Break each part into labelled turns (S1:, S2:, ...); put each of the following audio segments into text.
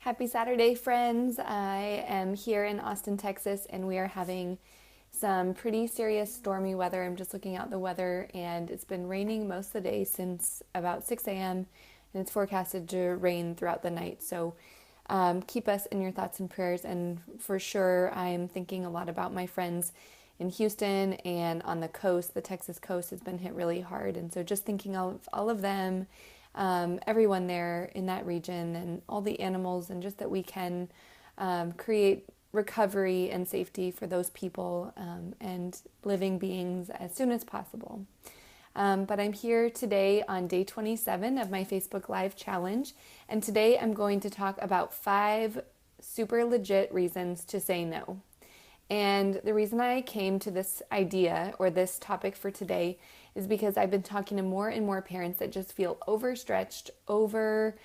S1: Happy Saturday, friends. I am here in Austin, Texas, and we are having some pretty serious stormy weather. I'm just looking out the weather, and it's been raining most of the day since about 6 a.m., and it's forecasted to rain throughout the night. So keep us in your thoughts and prayers. And for sure, I'm thinking a lot about my friends in Houston and on the coast. The Texas coast has been hit really hard. And so just thinking of all of them, everyone there in that region and all the animals, and just that we can create recovery and safety for those people and living beings as soon as possible. But I'm here today on day 27 of my Facebook Live challenge, and today I'm going to talk about 5 super legit reasons to say no. And the reason I came to this idea or this topic for today is because I've been talking to more and more parents that just feel overstretched, over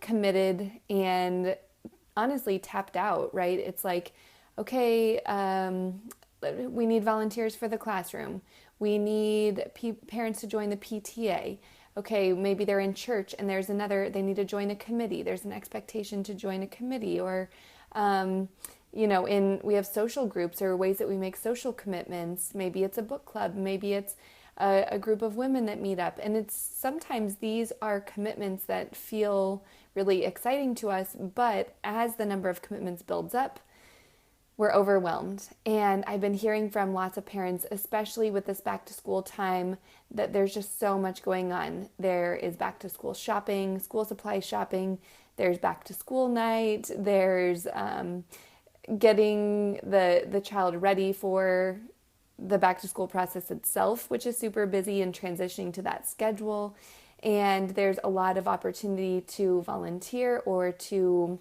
S1: committed, and honestly tapped out, right? It's like, okay, we need volunteers for the classroom. We need parents to join the PTA. Okay, maybe they're in church and they need to join a committee. There's an expectation to join a committee, or we have social groups or ways that we make social commitments. Maybe it's a book club. Maybe it's a group of women that meet up. And sometimes these are commitments that feel really exciting to us, but as the number of commitments builds up, we're overwhelmed. And I've been hearing from lots of parents, especially with this back to school time, that there's just so much going on. There is back to school shopping, school supply shopping, there's back to school night, there's getting the child ready for the back to school process itself, which is super busy, and transitioning to that schedule. And there's a lot of opportunity to volunteer or to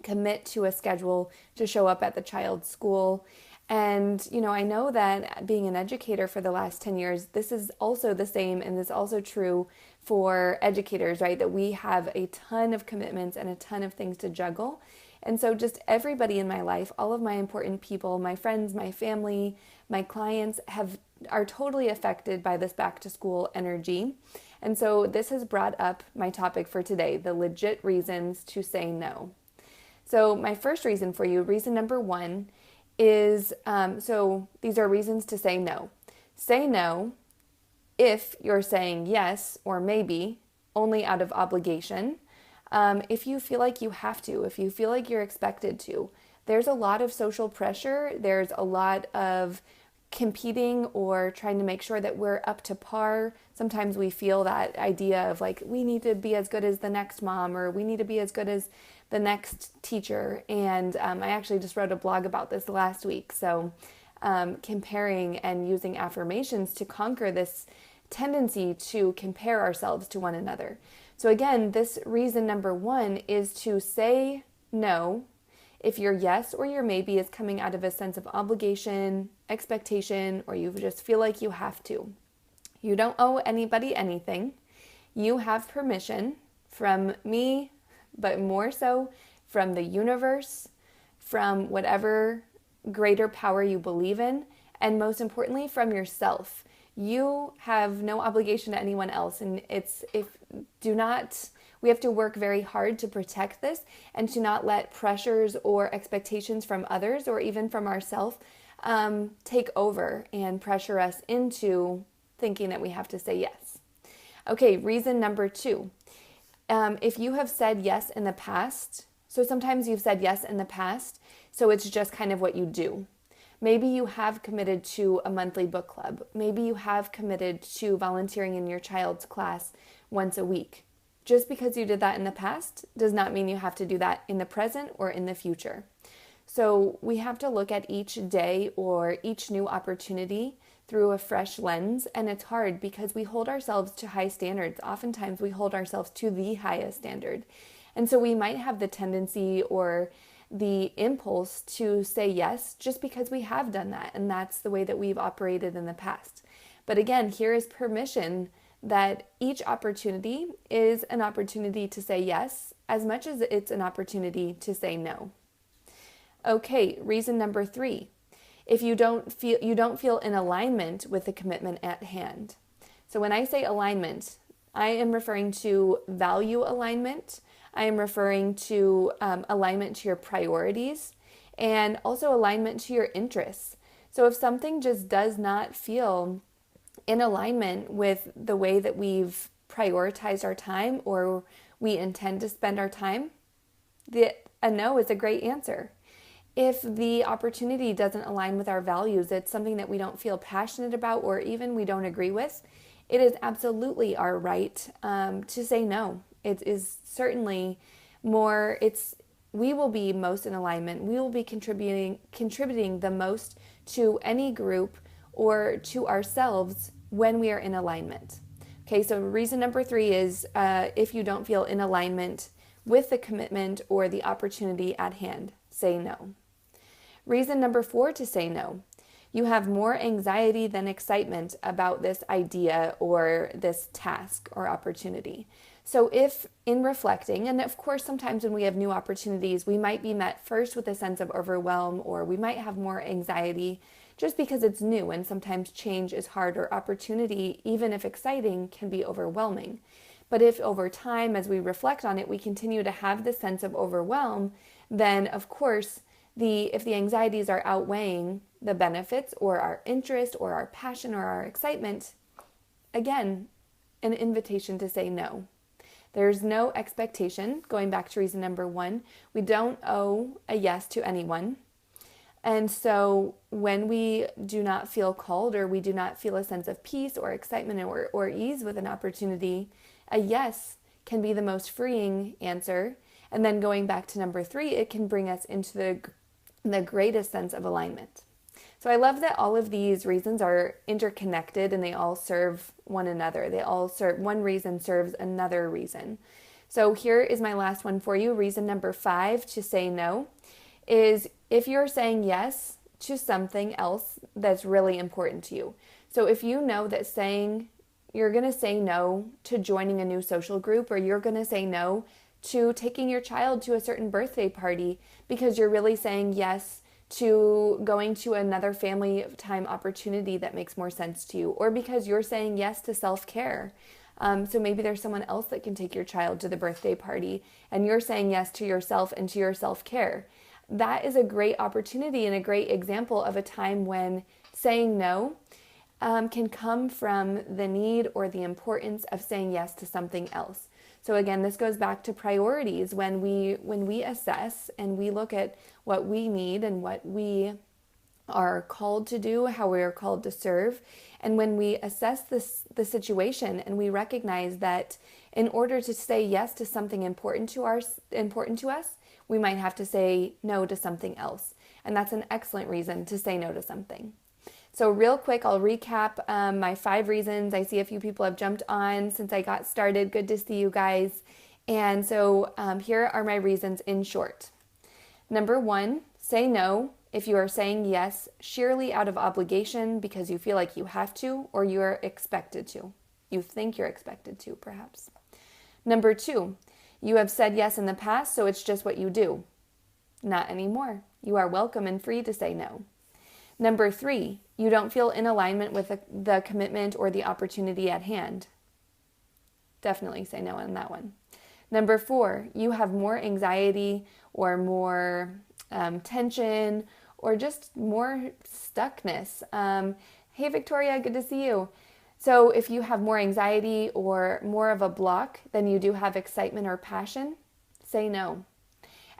S1: commit to a schedule to show up at the child's school. And, I know that being an educator for the last 10 years, this is also the same, and this is also true for educators, right? That we have a ton of commitments and a ton of things to juggle. And so just everybody in my life, all of my important people, my friends, my family, my clients are totally affected by this back to school energy. And so this has brought up my topic for today, the legit reasons to say no. So my first reason for you, reason number 1 is, so these are reasons to say no. Say no if you're saying yes or maybe only out of obligation. If you feel like you have to, if you feel like you're expected to, there's a lot of social pressure. There's a lot of competing or trying to make sure that we're up to par. Sometimes we feel that idea of like, we need to be as good as the next mom, or we need to be as good as the next teacher. And I actually just wrote a blog about this last week. So comparing and using affirmations to conquer this tendency to compare ourselves to one another. So again, this reason number 1 is to say no if your yes or your maybe is coming out of a sense of obligation, expectation, or you just feel like you have to. You don't owe anybody anything. You have permission from me, but more so from the universe, from whatever greater power you believe in, and most importantly, from yourself. You have no obligation to anyone else, and we have to work very hard to protect this and to not let pressures or expectations from others or even from ourselves take over and pressure us into thinking that we have to say yes. Okay, reason number 2. If you have said yes in the past, so sometimes you've said yes in the past, so it's just kind of what you do. Maybe you have committed to a monthly book club. Maybe you have committed to volunteering in your child's class once a week. Just because you did that in the past does not mean you have to do that in the present or in the future. So we have to look at each day or each new opportunity through a fresh lens, and it's hard because we hold ourselves to high standards. Oftentimes we hold ourselves to the highest standard. And so we might have the tendency or the impulse to say yes just because we have done that, and that's the way that we've operated in the past. But again, here is permission that each opportunity is an opportunity to say yes as much as it's an opportunity to say no. Okay, reason number 3. If you don't feel in alignment with the commitment at hand. So when I say alignment, I am referring to value alignment. I am referring to alignment to your priorities and also alignment to your interests. So if something just does not feel in alignment with the way that we've prioritized our time or we intend to spend our time, a no is a great answer. If the opportunity doesn't align with our values, it's something that we don't feel passionate about or even we don't agree with, it is absolutely our right to say no. It is certainly more, we will be most in alignment. We will be contributing the most to any group or to ourselves when we are in alignment. Okay, so reason number 3 is if you don't feel in alignment with the commitment or the opportunity at hand, say no. Reason number 4 to say no. You have more anxiety than excitement about this idea or this task or opportunity. So if in reflecting, and of course sometimes when we have new opportunities, we might be met first with a sense of overwhelm, or we might have more anxiety just because it's new, and sometimes change is hard, or opportunity, even if exciting, can be overwhelming. But if over time, as we reflect on it, we continue to have this sense of overwhelm, then of course, if the anxieties are outweighing the benefits or our interest or our passion or our excitement, again, an invitation to say no. There's no expectation. Going back to reason number 1, we don't owe a yes to anyone. And so when we do not feel called or we do not feel a sense of peace or excitement or ease with an opportunity, a yes can be the most freeing answer. And then going back to number 3, it can bring us into the greatest sense of alignment. So I love that all of these reasons are interconnected and they all serve one another. One reason serves another reason. So here is my last one for you. Reason number 5 to say no is if you're saying yes to something else that's really important to you. So if you know that you're going to say no to joining a new social group, or you're going to say no to taking your child to a certain birthday party because you're really saying yes to going to another family time opportunity that makes more sense to you, or because you're saying yes to self-care. So maybe there's someone else that can take your child to the birthday party and you're saying yes to yourself and to your self-care. That is a great opportunity and a great example of a time when saying no can come from the need or the importance of saying yes to something else. So again, this goes back to priorities. When we assess and we look at what we need and what we are called to do, how we are called to serve, and when we assess the situation and we recognize that in order to say yes to something important to us, we might have to say no to something else. And that's an excellent reason to say no to something. So real quick, I'll recap my 5 reasons. I see a few people have jumped on since I got started. Good to see you guys. And so here are my reasons in short. Number 1, say no if you are saying yes sheerly out of obligation because you feel like you have to or you are expected to. You think you're expected to, perhaps. Number 2, you have said yes in the past, so it's just what you do. Not anymore. You are welcome and free to say no. Number 3, you don't feel in alignment with the commitment or the opportunity at hand. Definitely say no on that one. Number 4, you have more anxiety or more tension or just more stuckness. Hey, Victoria, good to see you. So if you have more anxiety or more of a block than you do have excitement or passion, say no.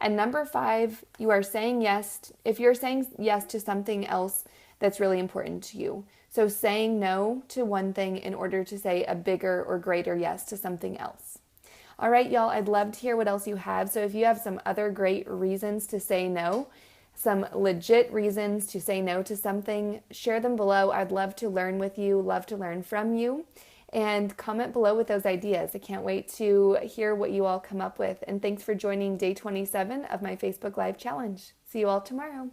S1: And number 5, you are saying yes, if you're saying yes to something else that's really important to you. So saying no to one thing in order to say a bigger or greater yes to something else. All right, y'all, I'd love to hear what else you have. So if you have some other great reasons to say no, some legit reasons to say no to something, share them below. I'd love to learn with you, love to learn from you, and comment below with those ideas. I can't wait to hear what you all come up with. And thanks for joining day 27 of my Facebook Live challenge. See you all tomorrow.